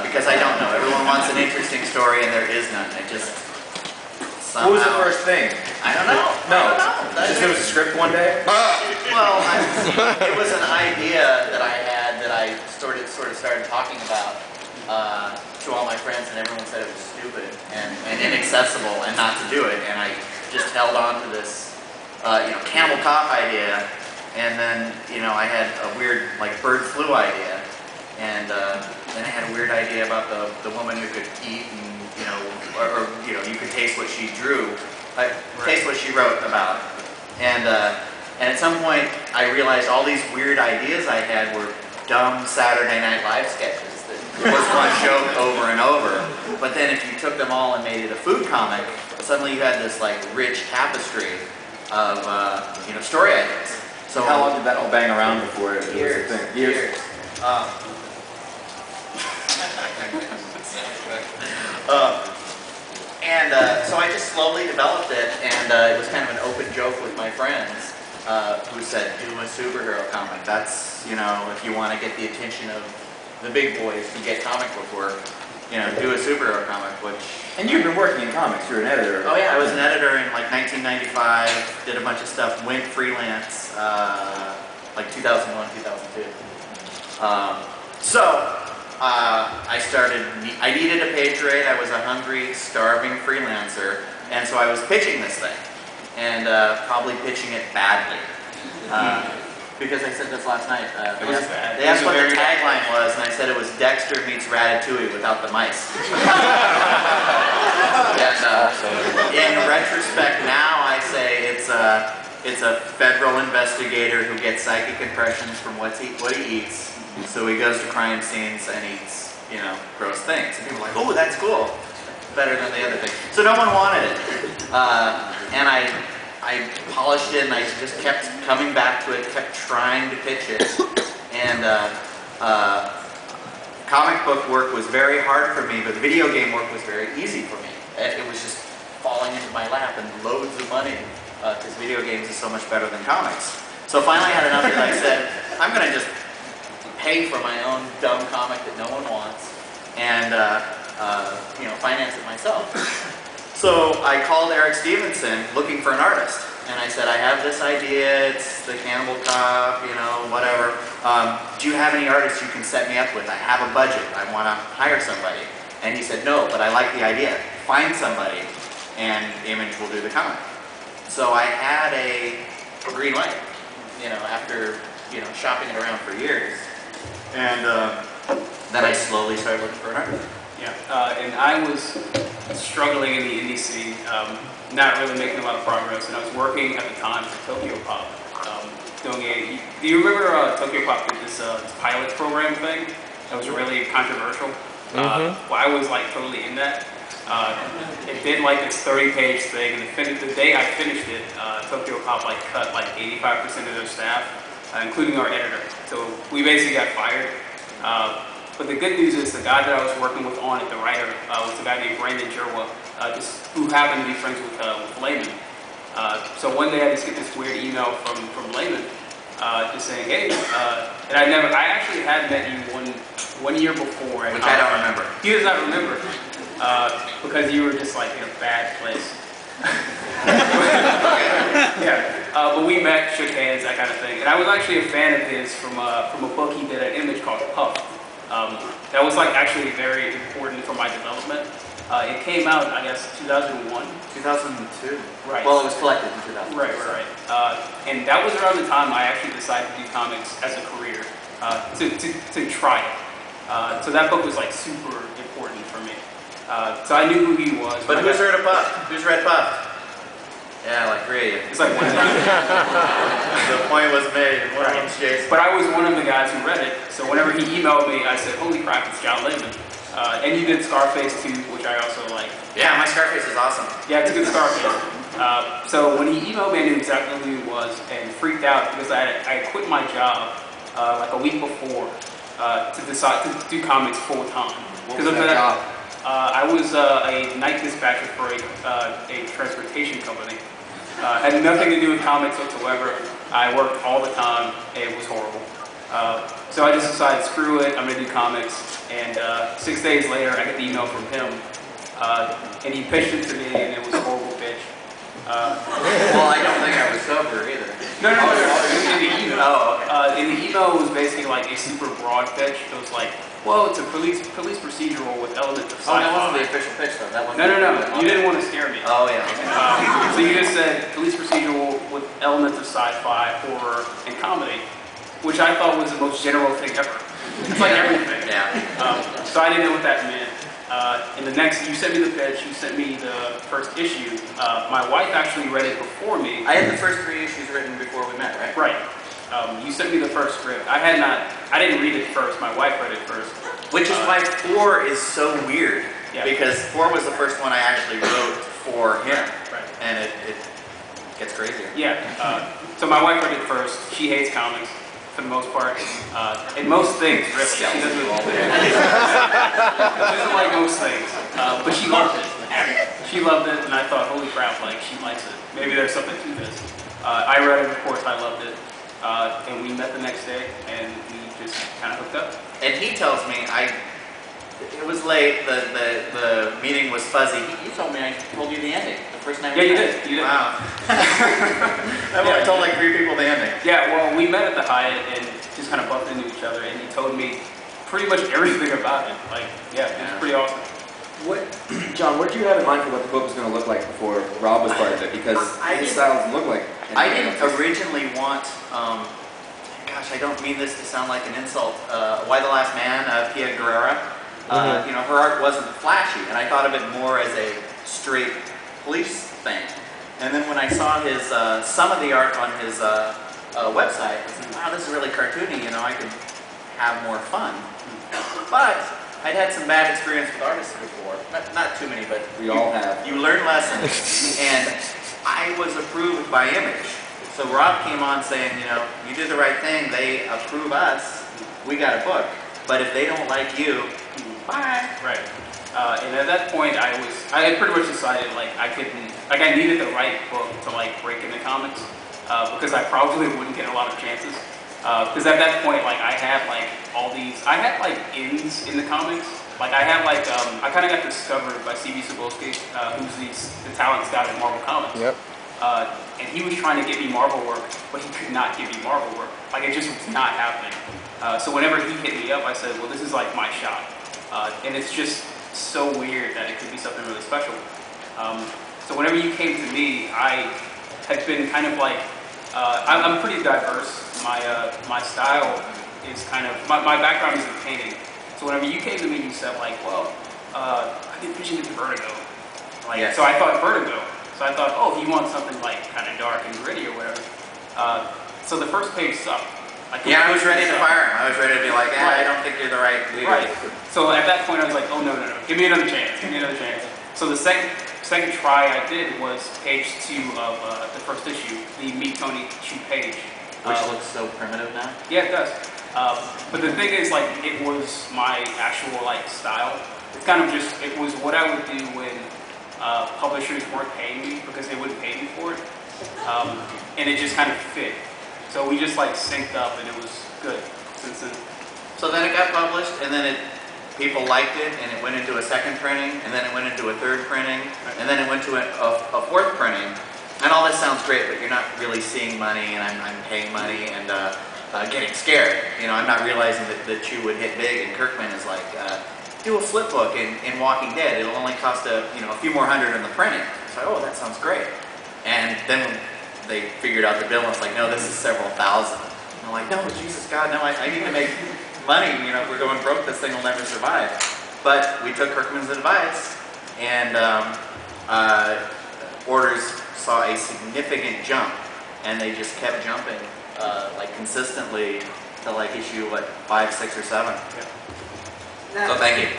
because I don't know. Everyone wants an interesting story, and there is none. I just somehow... What was the first thing? I don't know. No. I don't know. Just there was a script one day? Well, it was an idea that I had that I sort of started talking about to all my friends, and everyone said it was stupid and inaccessible and not to do it. And I just held on to this, Camel Cop idea, and then, I had a weird, bird flu idea, and then I had a weird idea about the woman who could eat and, you could taste what she drew, taste what she wrote about. And at some point, I realized all these weird ideas I had were dumb Saturday Night Live sketches that was one joke over and over. But then if you took them all and made it a food comic, suddenly you had this rich tapestry of story ideas. So how long did that all bang around before it was a thing? Years. So I just slowly developed it, and it was kind of an open joke with my friends who said, do a superhero comic. That's, if you want to get the attention of the big boys who get comic book work, do a superhero comic, which... And you've been working in comics, you're an editor. Oh yeah, I was an editor in 1995, did a bunch of stuff, went freelance, 2001, 2002. I needed a page rate, I was a hungry, starving freelancer, and so I was pitching this thing, and probably pitching it badly. Because I said this last night. They asked what the tagline was, and I said it was Dexter meets Ratatouille without the mice. And in retrospect now, I say it's a federal investigator who gets psychic impressions from what he eats. So he goes to crime scenes and eats, gross things. And people are like, oh, that's cool. Better than the other thing. So no one wanted it. And I polished it, and I just kept coming back to it, kept trying to pitch it. And comic book work was very hard for me, but video game work was very easy for me. It was just falling into my lap and loads of money, because video games is so much better than comics. So finally I had enough that I said, I'm going to just pay for my own dumb comic that no one wants, and finance it myself. So I called Eric Stevenson looking for an artist, and I said, I have this idea, it's the Cannibal Cop, whatever. Do you have any artists you can set me up with? I have a budget, I want to hire somebody. And he said, no, but I like the idea. Find somebody, and Image will do the comic. So I had a green light, after, shopping it around for years. And then I slowly started looking for an artist. Yeah, and I was struggling in the indie scene, not really making a lot of progress, and I was working at the time for Tokyo Pop, doing do you remember Tokyo Pop did this pilot program thing that was really controversial? Well, I was totally in that. It did this 30-page thing, and the day I finished it, Tokyo Pop cut 85% of their staff, including our editor. So we basically got fired. But the good news is the guy that I was working with on it, the writer, was a guy named Brandon Jerwa, who happened to be friends with Layman. So one day I just get this weird email from Layman, just saying, hey, and I actually had met you one year before. Which I don't remember. He does not remember, because you were just in a bad place. Yeah, but we met, shook hands, that kind of thing. And I was actually a fan of his from a book he did at Image called Puff. That was actually very important for my development. It came out, I guess, 2001. 2002. Right. Well, it was collected in 2002. Right. And that was around the time I actually decided to do comics as a career, to try it. So that book was super important for me. So I knew who he was. But who's heard of Puff? Who's read Puff? Yeah, 3 of you. It's one time. The point was made. One of them's Jason. But I was one of the guys who read it. So whenever he emailed me, I said, holy crap, it's John Layman. And you did Scarface too, which I also like. Yeah, my Scarface is awesome. Yeah, it's a good Scarface. So when he emailed me, I knew exactly who he was and freaked out because I quit my job a week before to decide to do comics full time. What was that job? I was a night dispatcher for a transportation company. Had nothing to do with comics whatsoever. I worked all the time. It was horrible. So I just decided, screw it, I'm going to do comics. And 6 days later, I get the email from him. And he pitched it to me, and it was a horrible pitch. Well, I don't think I was sober either. No. In the email. Oh, okay. In the email, it was basically like a super broad pitch. It was like, well, it's a police procedural with elements of Oh, sci-fi. that wasn't the official pitch, though. That wasn't. No. You didn't want to scare me. Oh, yeah. Okay. So you just said police procedural with elements of sci-fi, horror, and comedy, which I thought was the most general thing ever. It's like everything. Yeah. So I didn't know what that meant. And the next, you sent me the pitch, you sent me the first issue. My wife actually read it before me. I had the first 3 issues written before we met, right? Right. You sent me the first script. I didn't read it first. My wife read it first. Which is why 4 is so weird. Yeah. Because 4 was the first one I actually wrote for him. Right. And it gets crazier. Yeah. So my wife read it first. She hates comics for the most part. And most things, really. She doesn't like most things. But she loved it. She loved it, and I thought, holy crap, like, she likes it. Maybe there's something to this. I read it, of course, I loved it. And we met the next day, and we just kind of hooked up. And he tells me, it was late, the meeting was fuzzy. You told me I told you the ending the first night we Yeah, met. you did. Wow. I told like 3 people the ending. Yeah, well, we met at the Hyatt and just kind of bumped into each other, and he told me pretty much everything about it. Like, yeah, it was pretty awesome. John, what did you have in mind for what the book was going to look like before Rob was part of it? Because his style doesn't look like I didn't originally want, gosh, I don't mean this to sound like an insult, Why the Last Man, Pia Guerrera. You know, her art wasn't flashy, and I thought of it more as a straight police thing. And then when I saw his some of the art on his website, I was like, wow, this is really cartoony, you know, I could have more fun. But I'd had some bad experience with artists before. Not too many, but we all have. You learn lessons. And I was approved by Image. So Rob came on saying, you know, you did the right thing, they approve us, we got a book. But if they don't like you, bye. Right. And at that point, I had pretty much decided, like, I needed the right book to, like, break into comics, because I probably wouldn't get a lot of chances. Because at that point, like, I had ins in the comics. Like, I kind of got discovered by C.B. Cebulski, who's the talent scout at Marvel Comics. Yep. And he was trying to get me Marvel work, but he could not give me Marvel work. Like, it just was not happening. So whenever he hit me up, I said, well, this is like my shot. And it's just so weird that it could be something really special. So whenever you came to me, I had been kind of like, I'm pretty diverse. My style is kind of, my background is in painting. So whenever you came to me, you said like, well, I did Vision into Vertigo. Like, yes. So I thought Vertigo. So I thought, oh, you want something like kind of dark and gritty or whatever. So the first page sucked. Yeah, I was ready to fire him. I was ready to be like, I don't think you're the right leader. Right. So at that point, I was like, oh, no. Give me another chance. So the second try I did was page 2 of the first issue, the Meet Tony 2 page. Which looks so primitive now. Yeah, it does. But the thing is, like, it was my actual, like, style. It's kind of just, it was what I would do when publishers weren't paying me because they wouldn't pay me for it. And it just kind of fit. So we just like synced up and it was good since then. So then it got published and then people liked it and it went into a second printing and then it went into a third printing and then it went to a fourth printing. And all this sounds great, but you're not really seeing money and I'm paying money and getting scared. You know, I'm not realizing that Chew would hit big and Kirkman is like, do a flip book in Walking Dead. It'll only cost a few more hundred in the printing. So, oh, that sounds great. And then when they figured out the bill and it's like, no, this is several thousand. And I'm like, no, Jesus God, no, I need to make money. You know, if we're going broke, this thing will never survive. But we took Kirkman's advice and orders saw a significant jump and they just kept jumping like consistently to like issue, 5, 6, or 7. Yeah. So thank you.